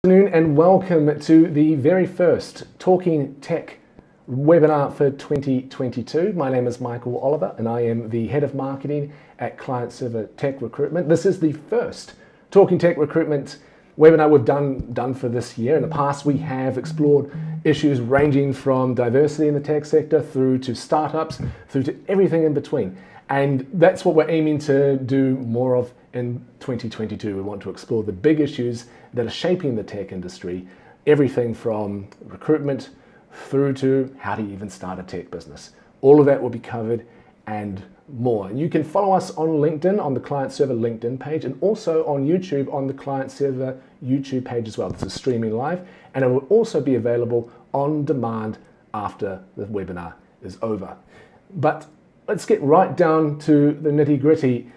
Afternoon and welcome to the very first Talking Tech webinar for 2022. My name is Michael Oliver and I am the Head of Marketing at Client Server Tech Recruitment. This is the first Talking Tech Recruitment webinar we've done for this year. In the past we have explored issues ranging from diversity in the tech sector through to startups, through to everything in between. And that's what we're aiming to do more of in 2022. We want to explore the big issues that are shaping the tech industry, everything from recruitment through to how to even start a tech business. All of that will be covered and more. And you can follow us on LinkedIn, on the Client Server LinkedIn page, and also on YouTube on the Client Server YouTube page as well. This is streaming live, and it will also be available on demand after the webinar is over. But let's get right down to the nitty-gritty.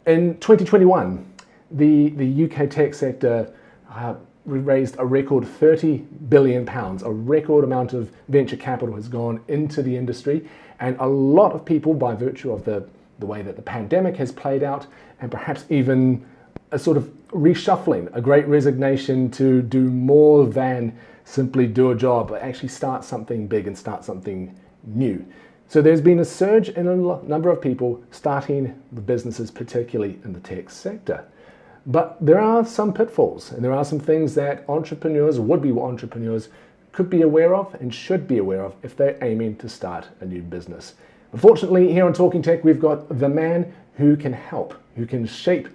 In 2021, the UK tech sector raised a record £30 billion. A record amount of venture capital has gone into the industry, and a lot of people, by virtue of the way that the pandemic has played out, and perhaps even a sort of reshuffling, a great resignation to do more than simply do a job, but actually start something big and start something new. So there's been a surge in a number of people starting the businesses, particularly in the tech sector. But there are some pitfalls and there are some things that entrepreneurs, would-be entrepreneurs, could be aware of and should be aware of if they're aiming to start a new business. Unfortunately, here on Talking Tech, we've got the man who can help, who can shape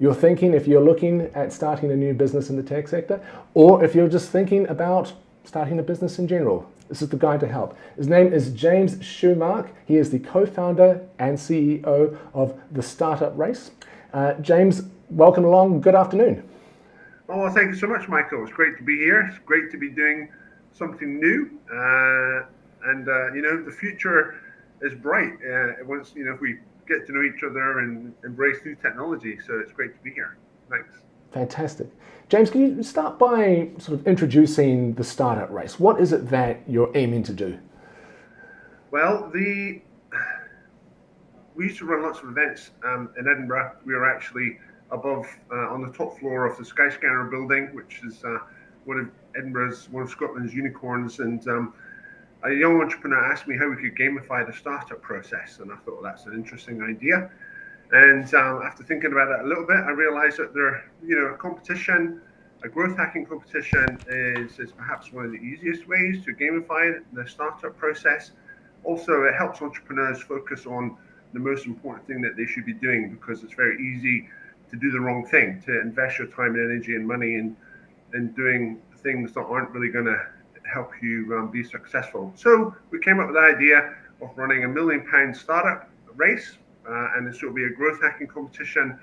your thinking if you're looking at starting a new business in the tech sector, or if you're just thinking about starting a business in general. This is the guy to help. His name is James Shoemark. He is the co-founder and CEO of the Startup Race. James, welcome along. Good afternoon. Oh, well, thank you so much, Michael. It's great to be here. It's great to be doing something new. The future is bright. Once, if we get to know each other and embrace new technology. So it's great to be here. Thanks. Fantastic. James, can you start by sort of introducing the Startup Race? What is it that you're aiming to do? Well, we used to run lots of events in Edinburgh. We were actually above on the top floor of the Skyscanner building, which is one of Scotland's unicorns. And a young entrepreneur asked me how we could gamify the startup process, and I thought, well, that's an interesting idea. And after thinking about it a little bit, I realized that a growth hacking competition is perhaps one of the easiest ways to gamify the startup process. Also, it helps entrepreneurs focus on the most important thing that they should be doing, because it's very easy to do the wrong thing, to invest your time and energy and money in doing things that aren't really going to help you be successful. So we came up with the idea of running £1 million startup race. And this will be a growth hacking competition.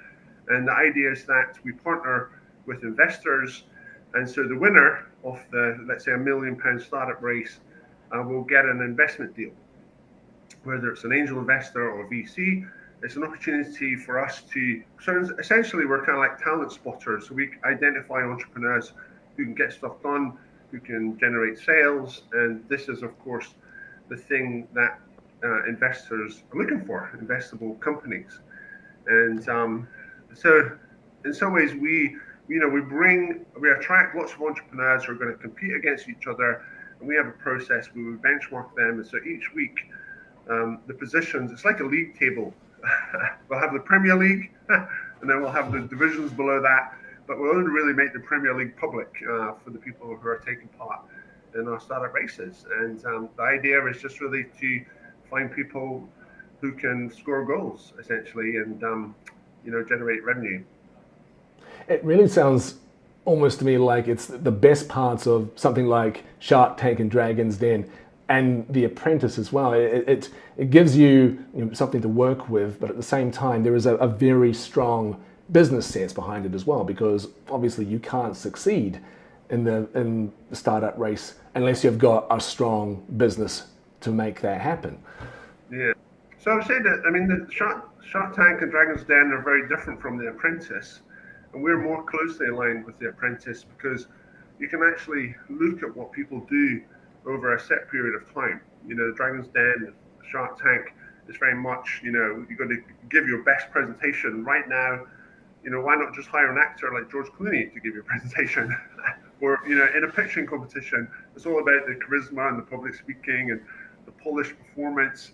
And the idea is that we partner with investors. And so the winner of the, let's say, £1 million startup race will get an investment deal. Whether it's an angel investor or VC, it's an opportunity for us so essentially we're kind of like talent spotters. So we identify entrepreneurs who can get stuff done, who can generate sales. And this is, of course, the thing that investors are looking for, investable companies. And so in some ways we attract lots of entrepreneurs who are going to compete against each other, and we have a process where we benchmark them. And so each week the positions, it's like a league table. We'll have the Premier League and then we'll have the divisions below that, but we'll only really make the Premier League public for the people who are taking part in our startup races. And the idea is just really to find people who can score goals, essentially, and generate revenue. It really sounds almost to me like it's the best parts of something like Shark Tank and Dragon's Den and The Apprentice as well. It gives you, something to work with, but at the same time there is a very strong business sense behind it as well, because obviously you can't succeed in the startup race unless you've got a strong business to make that happen. Yeah. So I would say that, the Shark Tank and Dragon's Den are very different from The Apprentice, and we're more closely aligned with The Apprentice because you can actually look at what people do over a set period of time. The Dragon's Den, Shark Tank is very much, you've got to give your best presentation right now. Why not just hire an actor like George Clooney to give you a presentation? or in a pitching competition, it's all about the charisma and the public speaking and the polished performance.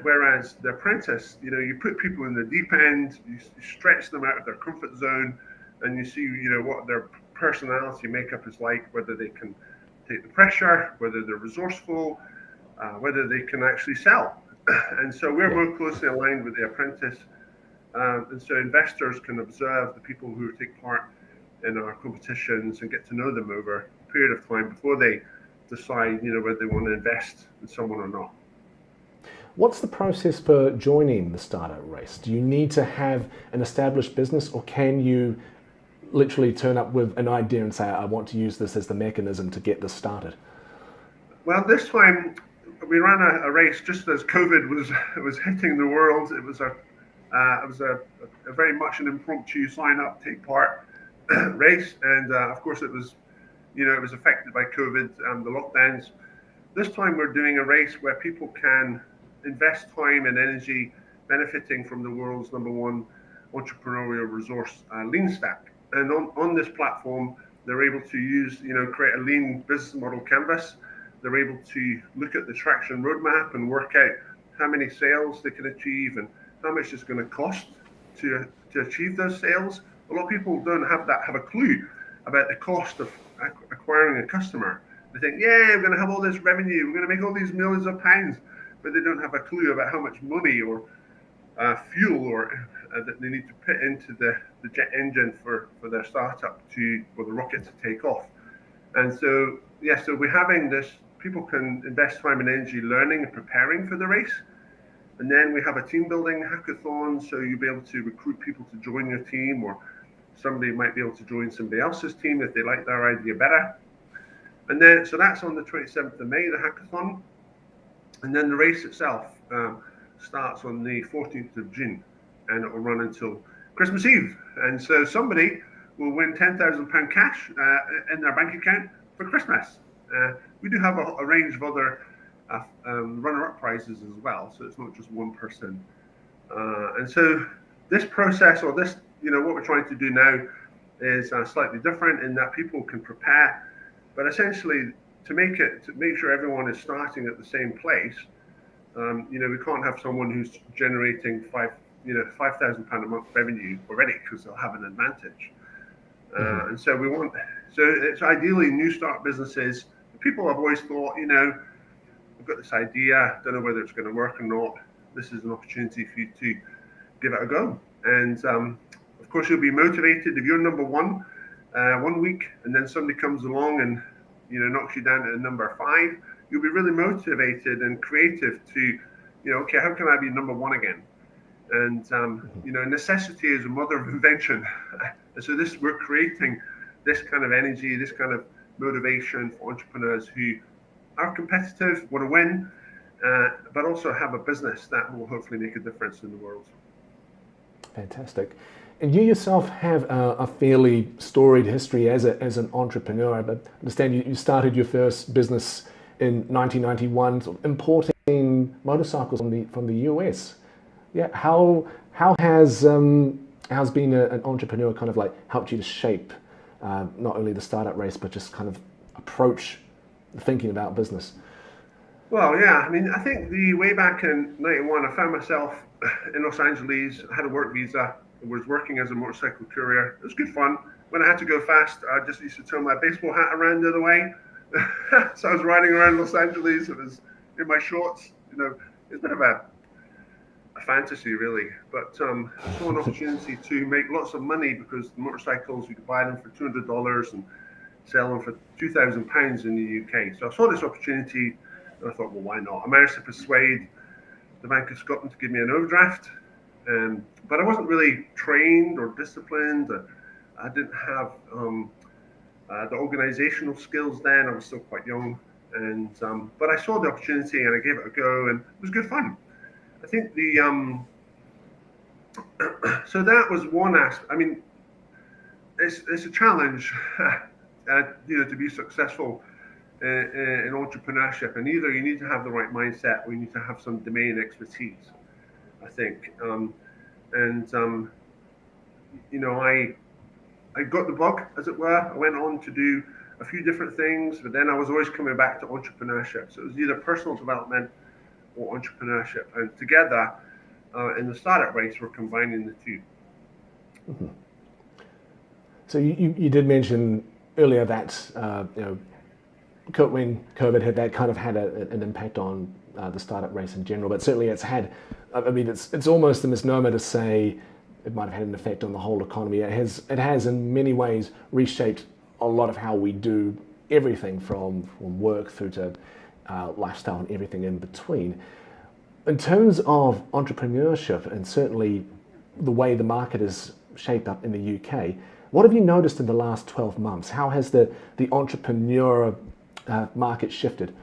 Whereas the apprentice, you put people in the deep end, you stretch them out of their comfort zone, and you see, what their personality makeup is like, whether they can take the pressure, whether they're resourceful, whether they can actually sell. And so we're more closely aligned with the apprentice. And so investors can observe the people who take part in our competitions and get to know them over a period of time before they decide, whether they want to invest in someone or not. What's the process for joining the startup race? Do you need to have an established business, or can you literally turn up with an idea and say, I want to use this as the mechanism to get this started? Well, this time we ran a race just as COVID was hitting the world. It was a very much an impromptu sign up, take part race, and of course it was affected by COVID and the lockdowns. This time we're doing a race where people can invest time and energy benefiting from the world's #1 entrepreneurial resource, Lean Stack. And on this platform, they're able to use, create a lean business model canvas. They're able to look at the traction roadmap and work out how many sales they can achieve and how much it's going to cost to achieve those sales. A lot of people don't have a clue about the cost of acquiring a customer. They think, yeah, we're going to have all this revenue, we're going to make all these millions of pounds, but they don't have a clue about how much money or fuel or that they need to put into the jet engine for their startup for the rocket to take off. And so, so we're having this, people can invest time and energy learning and preparing for the race. And then we have a team building hackathon, so you'll be able to recruit people to join your team, or somebody might be able to join somebody else's team if they like their idea better. And then, so that's on the 27th of May, the hackathon. And then the race itself starts on the 14th of June, and it will run until Christmas Eve. And so somebody will win £10,000 cash in their bank account for Christmas. We do have a range of other runner-up prizes as well, so it's not just one person. And so this process, or this, what we're trying to do now is slightly different in that people can prepare, but essentially to make sure everyone is starting at the same place. We can't have someone who's generating £5,000 a month revenue already, because they'll have an advantage. And so it's ideally new start businesses. People have always thought, I've got this idea, don't know whether it's going to work or not. This is an opportunity for you to give it a go. And of course, you'll be motivated if you're #1 1 week, and then somebody comes along and knocks you down to number 5. You'll be really motivated and creative to, okay, how can I be #1 again? And necessity is a mother of invention. And so we're creating this kind of energy, this kind of motivation for entrepreneurs who are competitive, want to win, but also have a business that will hopefully make a difference in the world. Fantastic. And you yourself have a fairly storied history as an entrepreneur. But I understand you started your first business in 1991, sort of importing motorcycles from the US. Yeah, how has being an entrepreneur kind of like helped you to shape not only the startup race, but just kind of approach thinking about business? Well, yeah, I mean, I think the way back in 91, I found myself in Los Angeles. I had a work visa. I was working as a motorcycle courier. It was good fun. When I had to go fast, I just used to turn my baseball hat around the other way. So I was riding around Los Angeles. It was in my shorts. It's a bit of a fantasy, really. But I saw an opportunity to make lots of money, because the motorcycles, you could buy them for $200 and sell them for £2,000 in the UK. So I saw this opportunity, and I thought, well, why not? I managed to persuade the Bank of Scotland to give me an overdraft. But I wasn't really trained or disciplined. I didn't have the organizational skills then. I was still quite young. But I saw the opportunity and I gave it a go, and it was good fun. I think so that was one aspect. I mean, it's a challenge, to be successful in entrepreneurship, and either you need to have the right mindset or you need to have some domain expertise, I think. I got the bug, as it were. I went on to do a few different things, but then I was always coming back to entrepreneurship. So it was either personal development or entrepreneurship, and together in the startup race, we're combining the two. Mm-hmm. So you did mention earlier that when COVID hit, that kind of had an impact on the startup race in general, but certainly it's had, I mean, it's almost a misnomer to say it might have had an effect on the whole economy. It has in many ways reshaped a lot of how we do everything from work through to lifestyle and everything in between. In terms of entrepreneurship and certainly the way the market is shaped up in the UK, what have you noticed in the last 12 months? How has the entrepreneur market shifted?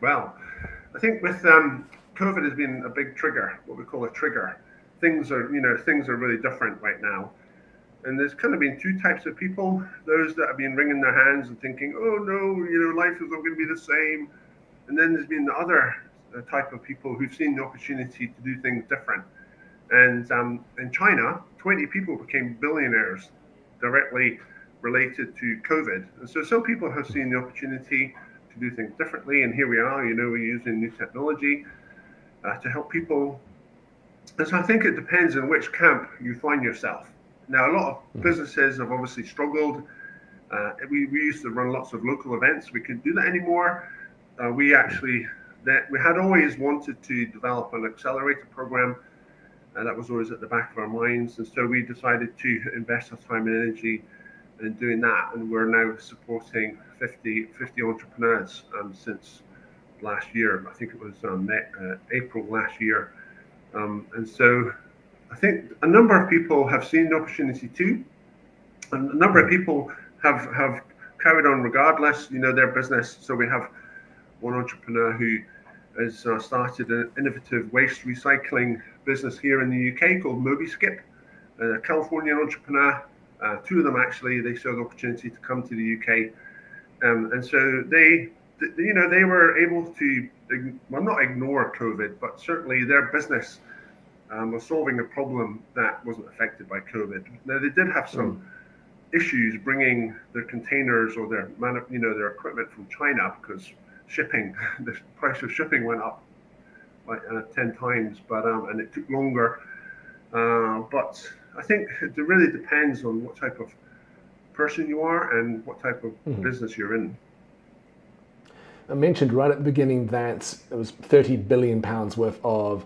Well, I think with COVID has been a big trigger, what we call a trigger. Things are really different right now. And there's kind of been two types of people: those that have been wringing their hands and thinking, "Oh no, life is not going to be the same." And then there's been the other type of people who've seen the opportunity to do things different. And in China, 20 people became billionaires directly related to COVID. And so some people have seen the opportunity to do things differently. And here we are, we're using new technology to help people. And so I think it depends on which camp you find yourself. Now, a lot of businesses have obviously struggled. We used to run lots of local events. We couldn't do that anymore. We had always wanted to develop an accelerator program, and that was always at the back of our minds. And so we decided to invest our time and energy in doing that. And we're now supporting 50 entrepreneurs since last year. I think it was April last year. And so I think a number of people have seen the opportunity too. And a number of people have carried on regardless, their business. So we have one entrepreneur who has started an innovative waste recycling business here in the UK called MobiSkip, a Californian entrepreneur. Two of them actually, they saw the opportunity to come to the UK, and so they were able to, well, not ignore COVID, but certainly their business was solving a problem that wasn't affected by COVID. Now they did have some issues bringing their containers or their equipment from China because the price of shipping went up like 10 times, but and it took longer. But I think it really depends on what type of person you are and what type of business you're in. I mentioned right at the beginning that it was £30 billion worth of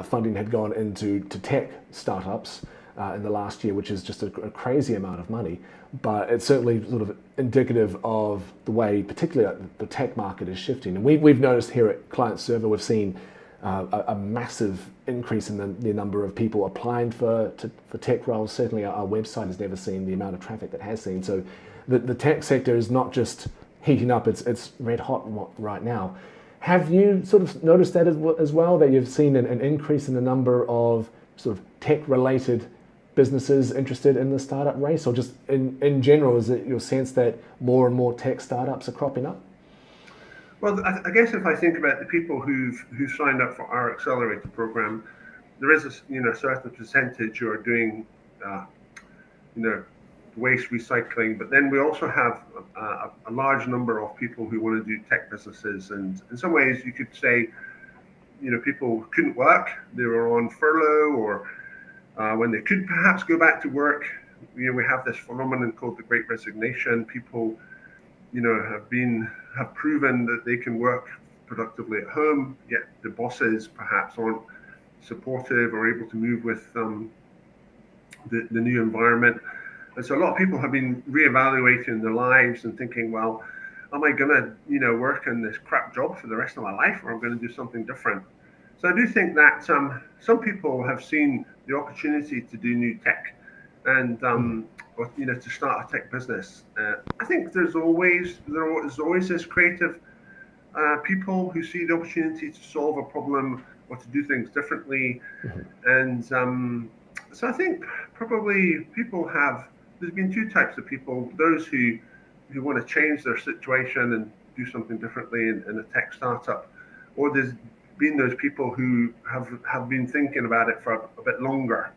funding had gone into tech startups in the last year, which is just a crazy amount of money. But it's certainly sort of indicative of the way, particularly the tech market is shifting. And we've noticed here at Client Server, we've seen a massive increase in the number of people applying for tech roles. Certainly our website has never seen the amount of traffic that has seen. So the tech sector is not just heating up, it's red hot right now. Have you sort of noticed that as well, that you've seen an increase in the number of sort of tech-related businesses interested in the startup race, or just in general, is it your sense that more and more tech startups are cropping up? Well, I guess if I think about the people who've signed up for our accelerator program, there is a certain percentage who are doing waste recycling, but then we also have a large number of people who want to do tech businesses. And in some ways, you could say, people couldn't work; they were on furlough, or when they could perhaps go back to work. We have this phenomenon called the Great Resignation. People, have proven that they can work productively at home, yet the bosses perhaps aren't supportive or able to move with the new environment. And so a lot of people have been reevaluating their lives and thinking, well, am I going to, work in this crap job for the rest of my life, or am I going to do something different? So I do think that some people have seen the opportunity to do new tech and or, to start a tech business. I think there's always this creative people who see the opportunity to solve a problem or to do things differently. And so I think probably there's been two types of people: those who want to change their situation and do something differently in a tech startup, or there's been those people who have been thinking about it for a bit longer.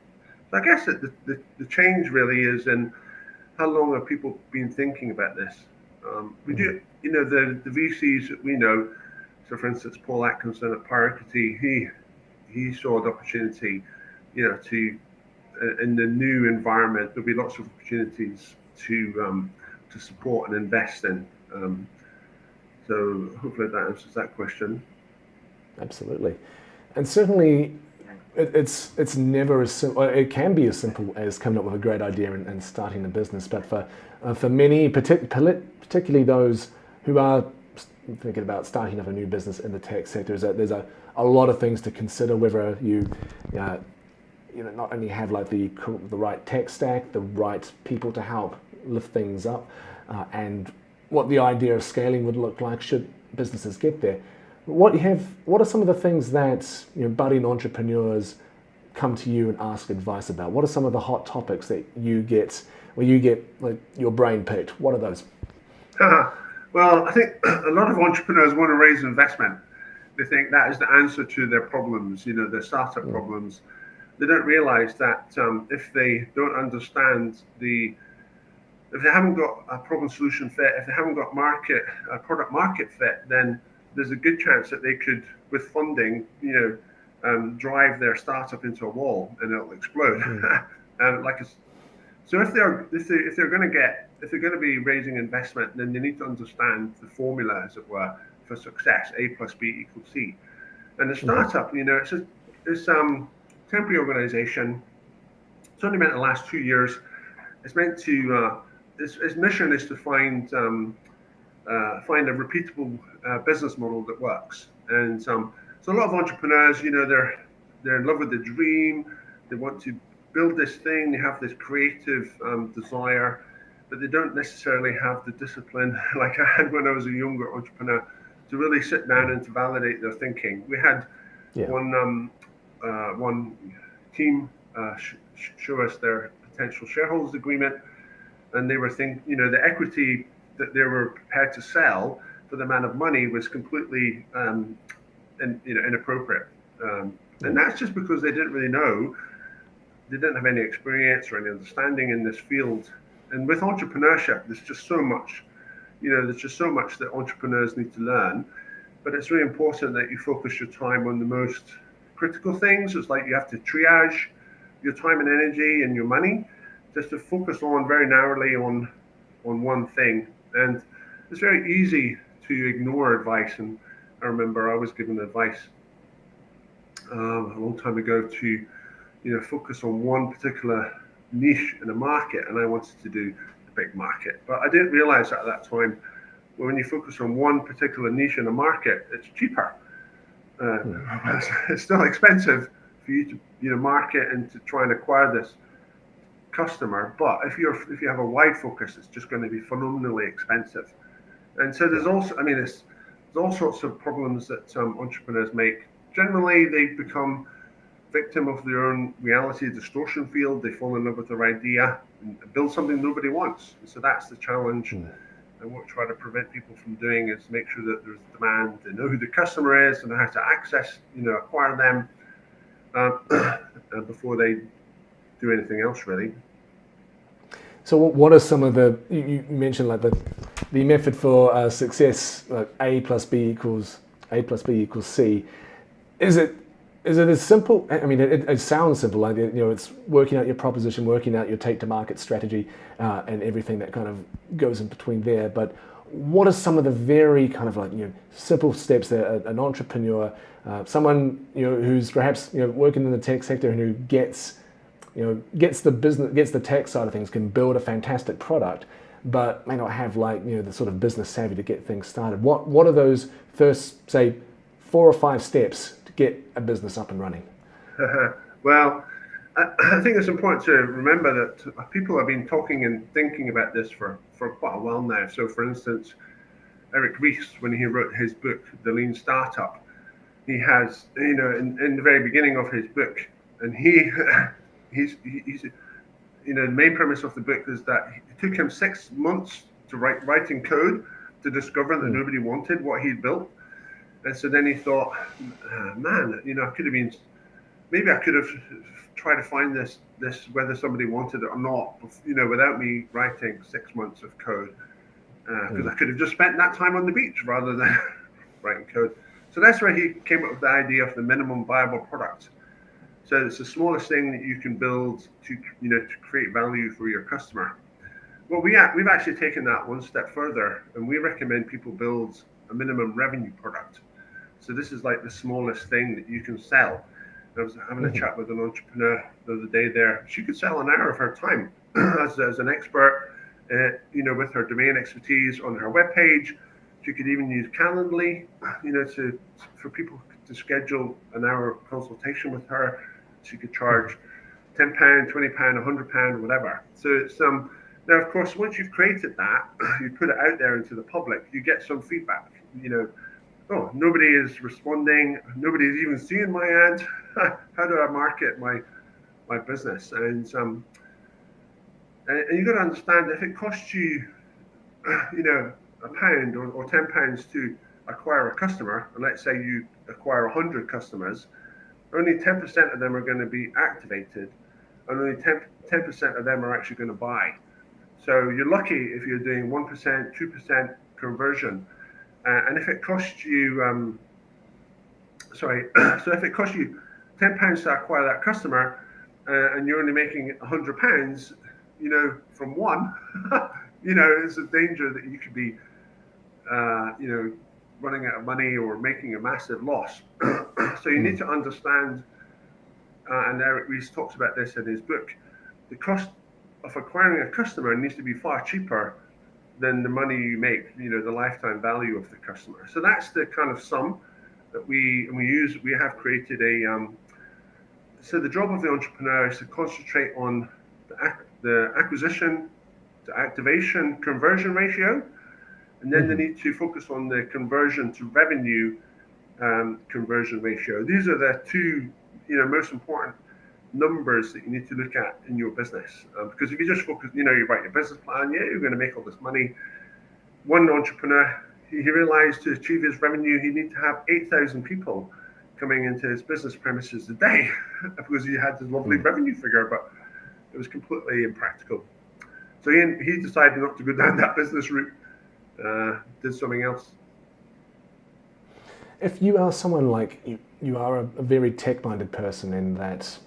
So I guess that the change really is in how long have people been thinking about this. We do, the VCs that we know. So, for instance, Paul Atkinson at Parakeety, he saw the opportunity, to in the new environment there'll be lots of opportunities to support and invest in. So hopefully that answers that question. Absolutely. And certainly it's never as simple. It can be as simple as coming up with a great idea and starting a business, but for many, particularly those who are thinking about starting up a new business in the tech sector, there's a lot of things to consider. Whether you not only have like the right tech stack, the right people to help lift things up, and what the idea of scaling would look like should businesses get there. What are some of the things that budding entrepreneurs come to you and ask advice about? What are some of the hot topics that you get where you get like your brain picked? What are those? Well, I think a lot of entrepreneurs want to raise investment. They think that is the answer to their problems, their startup problems. They don't realize that if they don't understand if they haven't got a problem solution fit, if they haven't got product market fit, then there's a good chance that they could, with funding, drive their startup into a wall and it'll explode. So if they're going to be raising investment, then they need to understand the formula, as it were, for success: A plus B equals C. And the startup, it's temporary organization. It's only meant the last 2 years. It's meant to its mission is to find a repeatable business model that works. And so a lot of entrepreneurs, they're in love with the dream. They want to build this thing. They have this creative desire, but they don't necessarily have the discipline like I had when I was a younger entrepreneur to really sit down and to validate their thinking. We had one team show us their potential shareholders agreement, and they were thinking, the equity that they were prepared to sell for the amount of money was completely inappropriate. And that's just because they didn't really know, they didn't have any experience or any understanding in this field. And with entrepreneurship, there's just so much, that entrepreneurs need to learn. But it's really important that you focus your time on the most critical things. It's like you have to triage your time and energy and your money just to focus on very narrowly on one thing. And it's very easy to ignore advice. And I remember I was given advice a long time ago to focus on one particular niche in a market, and I wanted to do the big market. But I didn't realize at that time, when you focus on one particular niche in a market, it's cheaper. It's still expensive for you to market and to try and acquire this customer. But if you have a wide focus, it's just going to be phenomenally expensive. And so there's all sorts of problems that entrepreneurs make. Generally, they become victim of their own reality distortion field. They fall in love with their idea and build something nobody wants. And so that's the challenge. And what we try to prevent people from doing is make sure that there's demand. They know who the customer is and how to access, acquire them before they do anything else, really. So what are some of you mentioned like the method for success, like A plus B equals C. Is it as simple? I mean, it sounds simple, like it's working out your proposition, working out your take to market strategy, and everything that kind of goes in between there. But what are some of the very kind of like simple steps that an entrepreneur, someone who's perhaps working in the tech sector and who gets the tech side of things, can build a fantastic product, but may not have the sort of business savvy to get things started. What are those first, say, 4 or 5 steps to get a business up and running? Well, I think it's important to remember that people have been talking and thinking about this for quite a while now. So, for instance, Eric Ries, when he wrote his book, The Lean Startup, he has, in the very beginning of his book, and he's the main premise of the book is that it took him 6 months to writing code to discover that nobody wanted what he'd built. And so then he thought, man, I could have been maybe I could have tried to find this whether somebody wanted it or not, without me writing 6 months of code, because I could have just spent that time on the beach rather than writing code. So that's where he came up with the idea of the minimum viable product. So it's the smallest thing that you can build to create value for your customer. Well, we've actually taken that one step further, and we recommend people build a minimum revenue product. So this is like the smallest thing that you can sell. I was having a chat with an entrepreneur the other day there. She could sell an hour of her time as an expert, with her domain expertise on her webpage. She could even use Calendly, for people to schedule an hour consultation with her. She could charge £10, £20, £100, whatever. So it's now, of course, once you've created that, you put it out there into the public, you get some feedback. Oh, nobody is responding. Nobody's even seeing my ad. How do I market my business? And you've got to understand, if it costs you, £1 or £10 to acquire a customer, and let's say you acquire 100 customers, only 10% of them are going to be activated, and only 10% of them are actually going to buy. So you're lucky if you're doing 1%, 2% conversion. And if it costs you, so if it costs you £10 to acquire that customer, and you're only making £100, from one, it's a danger that you could be, running out of money or making a massive loss. So you need to understand, and Eric Ries talks about this in his book, the cost of acquiring a customer needs to be far cheaper than the money you make, the lifetime value of the customer. So that's the kind of sum that we use. We have created so the job of the entrepreneur is to concentrate on the acquisition to activation conversion ratio, and then they need to focus on the conversion to revenue conversion ratio. These are the two, most important numbers that you need to look at in your business, because if you just focus, you write your business plan, you're going to make all this money. One entrepreneur, he realized to achieve his revenue, he needed to have 8,000 people coming into his business premises a day because he had this lovely revenue figure, but it was completely impractical. So he decided not to go down that business route, did something else. If you are someone like you are a very tech-minded person in that,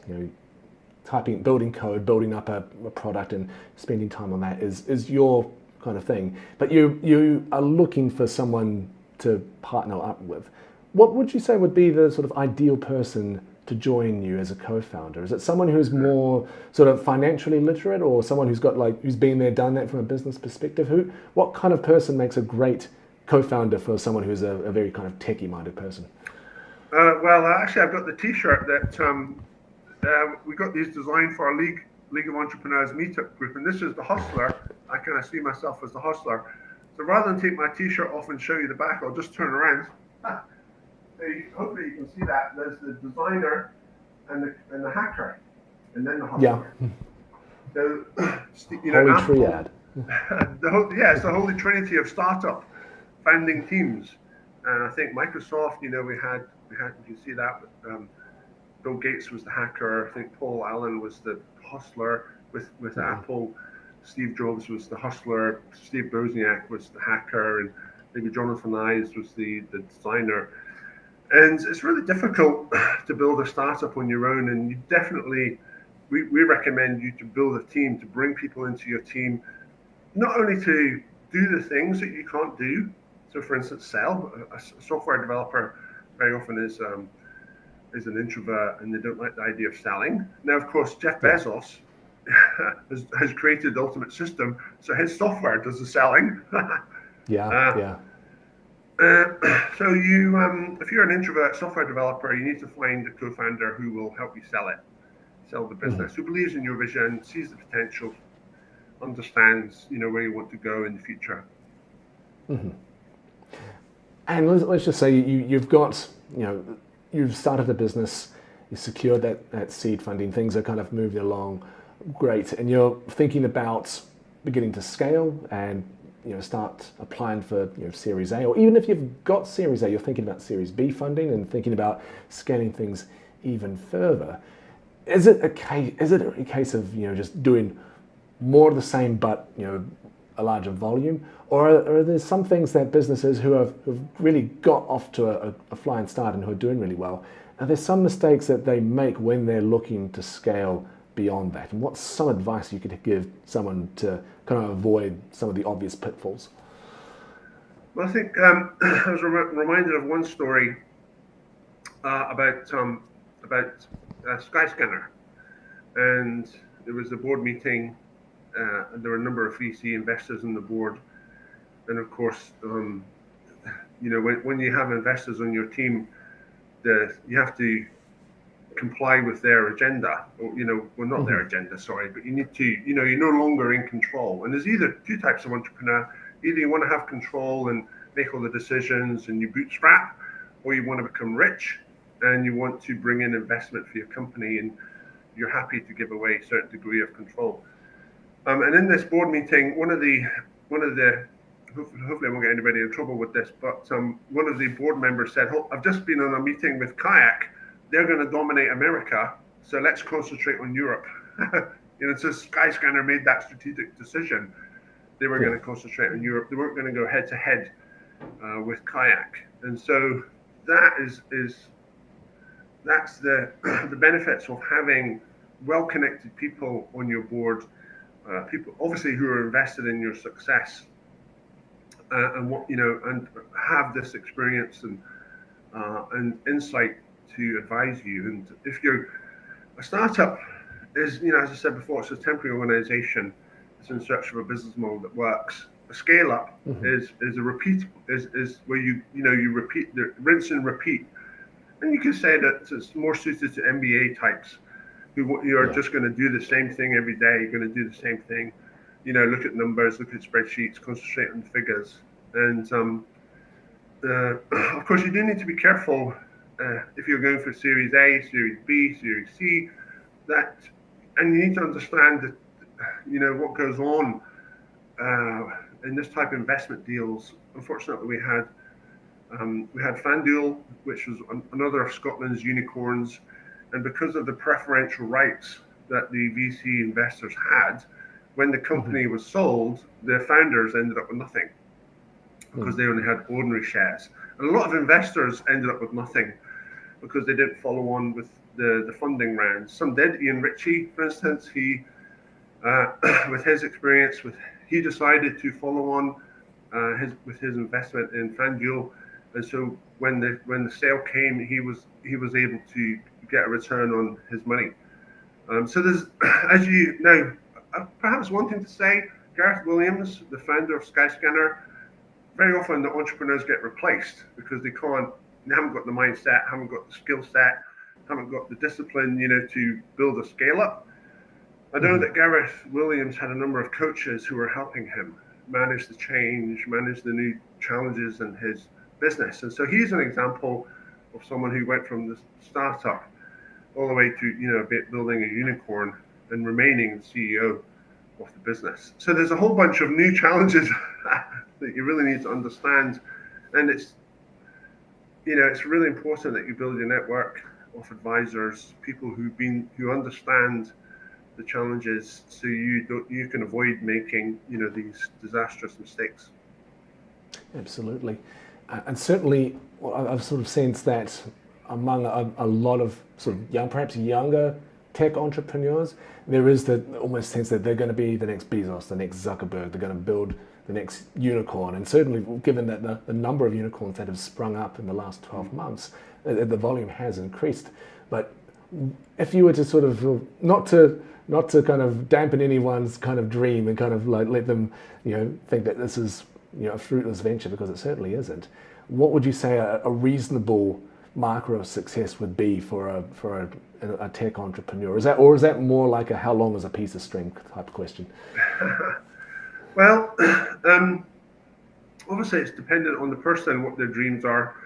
building code, building up a product and spending time on that is your kind of thing, but you are looking for someone to partner up with, what would you say would be the sort of ideal person to join you as a co-founder? Is it someone who's more sort of financially literate, or someone who's been there, done that from a business perspective? What kind of person makes a great co-founder for someone who's a very kind of techie-minded person? Well, actually, I've got the T-shirt that we got these designed for our League of Entrepreneurs meetup group, and this is the hustler. I kind of see myself as the hustler. So rather than take my T-shirt off and show you the back, I'll just turn around. So hopefully you can see that. There's the designer and the hacker, and then the hustler. Yeah. So, Holy triad. It's the holy trinity of startup founding teams. And I think Microsoft, we had you can see that. Bill Gates was the hacker. I think Paul Allen was the hustler with Apple. Steve Jobs was the hustler. Steve Wozniak was the hacker, and maybe Jonathan Ives was the designer. And it's really difficult to build a startup on your own. And you definitely, we recommend you to build a team, to bring people into your team, not only to do the things that you can't do. So, for instance, sell. A software developer very often is an introvert, and they don't like the idea of selling. Now, of course, Jeff Bezos has created the ultimate system, so his software does the selling. So if you're an introvert software developer, you need to find a co-founder who will help you sell the business, who believes in your vision, sees the potential, understands, where you want to go in the future. And let's just say you've got, you've started a business, you secured that seed funding, things are kind of moving along great, and you're thinking about beginning to scale and start applying for Series A, or even if you've got Series A, you're thinking about Series B funding and thinking about scaling things even further, is it a case of just doing more of the same but a larger volume, or are there some things that businesses who've really got off to a flying start and who are doing really well, are there some mistakes that they make when they're looking to scale beyond that? And what's some advice you could give someone to kind of avoid some of the obvious pitfalls? Well, I think I was reminded of one story about Skyscanner, and there was a board meeting, and there were a number of VC investors on the board, and of course, when you have investors on your team, you have to comply with their agenda, or well, not their agenda, sorry, but you need to, you're no longer in control. And there's either two types of entrepreneur: either you want to have control and make all the decisions and you bootstrap, or you want to become rich and you want to bring in investment for your company and you're happy to give away a certain degree of control. And in this board meeting, one of the hopefully I won't get anybody in trouble with this, but one of the board members said, "Oh, I've just been on a meeting with Kayak. They're going to dominate America, so let's concentrate on Europe." So Skyscanner made that strategic decision. They were going to concentrate on Europe. They weren't going to go head to head with Kayak, and so that's the the benefits of having well-connected people on your board, people obviously who are invested in your success, and have this experience and insight to advise you. And if a startup is, as I said before, it's a temporary organization. It's in search of a business model that works. A scale up is a repeat, is where you repeat, the rinse and repeat. And you can say that it's more suited to MBA types who are just going to do the same thing every day. You're going to do the same thing, look at numbers, look at spreadsheets, concentrate on figures. And of course, you do need to be careful if you're going for Series A, Series B, Series C, and you need to understand that, what goes on in this type of investment deals. Unfortunately, we had FanDuel, which was another of Scotland's unicorns, and because of the preferential rights that the VC investors had, when the company was sold, their founders ended up with nothing because they only had ordinary shares. And a lot of investors ended up with nothing because they didn't follow on with the funding rounds. Some did. Ian Ritchie, for instance, he with his experience, he decided to follow on with his investment in FanDuel, and so when the sale came, he was able to get a return on his money. So there's, as you know, perhaps one thing to say, Gareth Williams, the founder of Skyscanner, very often the entrepreneurs get replaced because they haven't got the mindset, haven't got the skill set, haven't got the discipline, to build a scale up. I know that Gareth Williams had a number of coaches who were helping him manage the change, manage the new challenges in his business. And so he's an example of someone who went from the startup all the way to, building a unicorn and remaining the CEO of the business. So there's a whole bunch of new challenges that you really need to understand. And it's really important that you build your network of advisors, people who understand the challenges, so you can avoid making these disastrous mistakes. Absolutely, and certainly I've sort of sensed that among a lot of sort of perhaps younger tech entrepreneurs, there is the almost sense that they're going to be the next Bezos, the next Zuckerberg, they're going to build the next unicorn. And certainly, given that the number of unicorns that have sprung up in the last 12 months, the volume has increased. But if you were to sort of not to kind of dampen anyone's kind of dream and kind of like let them think that this is a fruitless venture, because it certainly isn't, what would you say a reasonable marker of success would be for a tech entrepreneur? Is that more like a how long is a piece of string type question? Well, obviously it's dependent on the person, what their dreams are,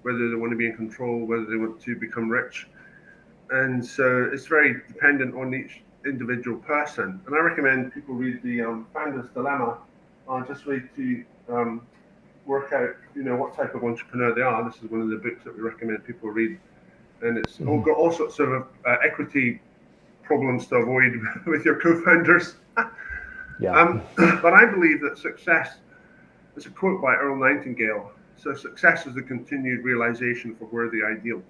whether they want to be in control, whether they want to become rich. And so it's very dependent on each individual person. And I recommend people read the Founder's Dilemma, just way to work out, what type of entrepreneur they are. This is one of the books that we recommend people read. and it's all got all sorts of equity problems to avoid with your co-founders. Yeah. But I believe that success, it's a quote by Earl Nightingale. So success is the continued realization of a worthy ideal.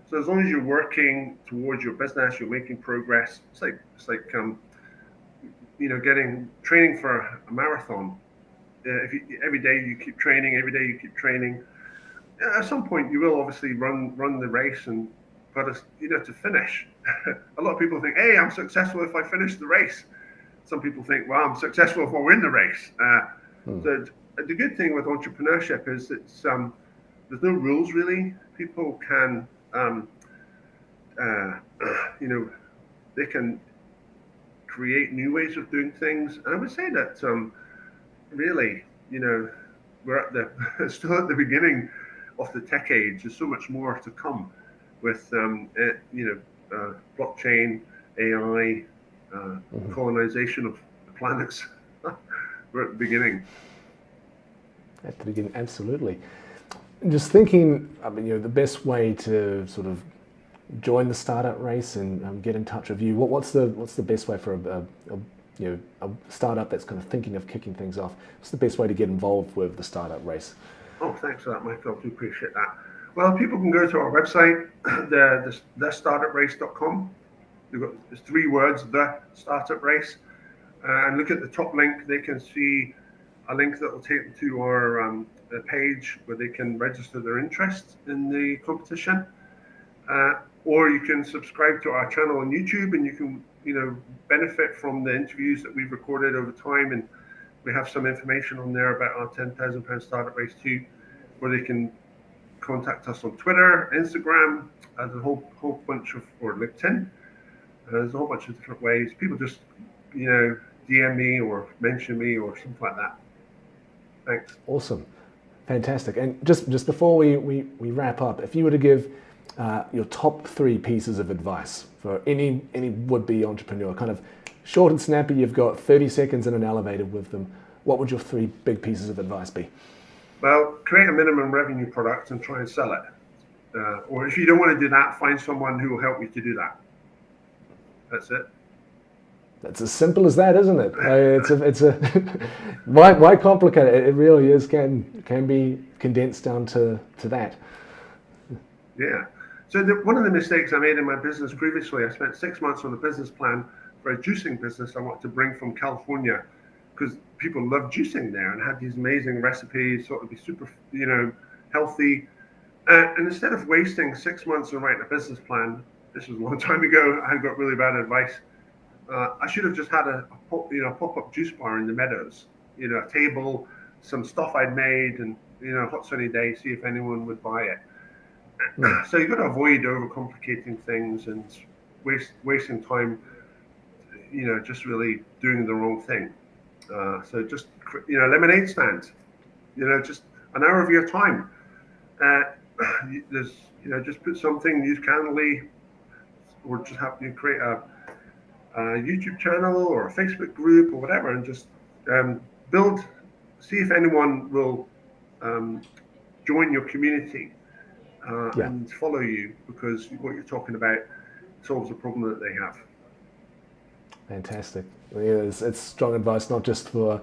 So as long as you're working towards your business, you're making progress. It's like getting training for a marathon. If every day you keep training, every day you keep training, at some point you will obviously run the race, and but it's, to finish. A lot of people think, "Hey, I'm successful if I finish the race." Some people think, "Well, I'm successful if I win the race." So the good thing with entrepreneurship is there's no rules really. People can uh, you know they can create new ways of doing things. And I would say that really, we're at the still at the beginning of the tech age. There's so much more to come with blockchain, AI, colonization of the planets. We're at the beginning. At the beginning, absolutely. Just thinking, I mean, the best way to sort of join the startup race and get in touch with you. What's the best way for a startup that's kind of thinking of kicking things off? What's the best way to get involved with the startup race? Oh, thanks for that, Michael. I do appreciate that. Well, people can go to our website, thestartuprace.com. It's 3 words, the startup race, and look at the top link. They can see a link that will take them to our page where they can register their interest in the competition. Or you can subscribe to our channel on YouTube, and you can, benefit from the interviews that we've recorded over time. And we have some information on there about our £10,000 startup race too, where they can contact us on Twitter, Instagram, there's a whole bunch of, or LinkedIn. There's a whole bunch of different ways. People just, DM me or mention me or something like that. Thanks. Awesome, fantastic. And just before we wrap up, if you were to give your top 3 pieces of advice for any would-be entrepreneur, kind of short and snappy, you've got 30 seconds in an elevator with them, what would your 3 big pieces of advice be? Well, create a minimum revenue product and try and sell it. Or if you don't want to do that, find someone who will help you to do that. That's it. That's as simple as that, isn't it? It's a why complicate it? It really is can be condensed down to that. Yeah. So one of the mistakes I made in my business previously, I spent 6 months on a business plan for a juicing business I wanted to bring from California, because people love juicing there and had these amazing recipes, thought it'd be super, healthy. And instead of wasting 6 months on writing a business plan, this was a long time ago, I got really bad advice. I should have just had a pop-up juice bar in the meadows, a table, some stuff I'd made, and hot sunny day, see if anyone would buy it. So you've got to avoid overcomplicating things and wasting time, just really doing the wrong thing. So just, lemonade stands, just an hour of your time. There's, just put something, use Calendly, or just have you create a YouTube channel or a Facebook group or whatever, and just see if anyone will join your community and follow you, because what you're talking about solves a problem that they have. Fantastic. It's strong advice, not just for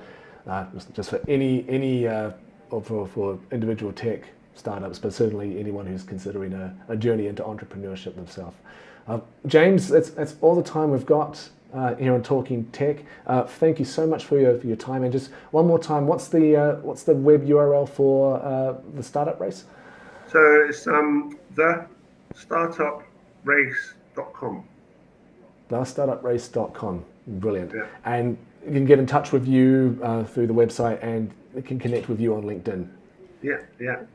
any or for individual tech startups, but certainly anyone who's considering a journey into entrepreneurship themselves. James, that's all the time we've got here on Talking Tech. Thank you so much for your time. And just one more time, what's the web URL for the startup race? So it's thestartuprace.com. Thestartuprace.com. Brilliant. Yeah. And you can get in touch with you through the website, and it can connect with you on LinkedIn. Yeah,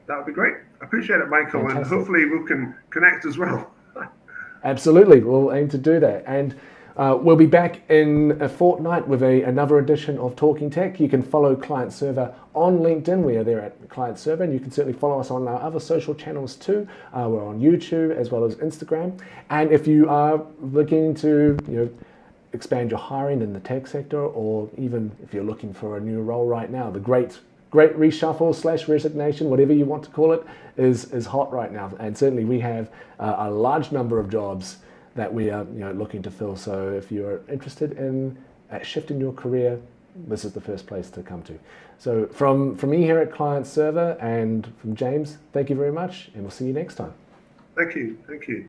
that would be great. I appreciate it, Michael. Fantastic. And hopefully we can connect as well. Absolutely, we'll aim to do that. And we'll be back in a fortnight with another edition of Talking Tech. You can follow Client Server on LinkedIn. We are there at Client Server, and you can certainly follow us on our other social channels too. We're on YouTube as well as Instagram. And if you are looking to expand your hiring in the tech sector, or even if you're looking for a new role right now, the great great reshuffle / resignation, whatever you want to call it, is hot right now. And certainly we have a large number of jobs that we are looking to fill. So if you're interested in shifting your career, this is the first place to come to. So from me here at Client Server and from James, thank you very much, and we'll see you next time. Thank you. Thank you.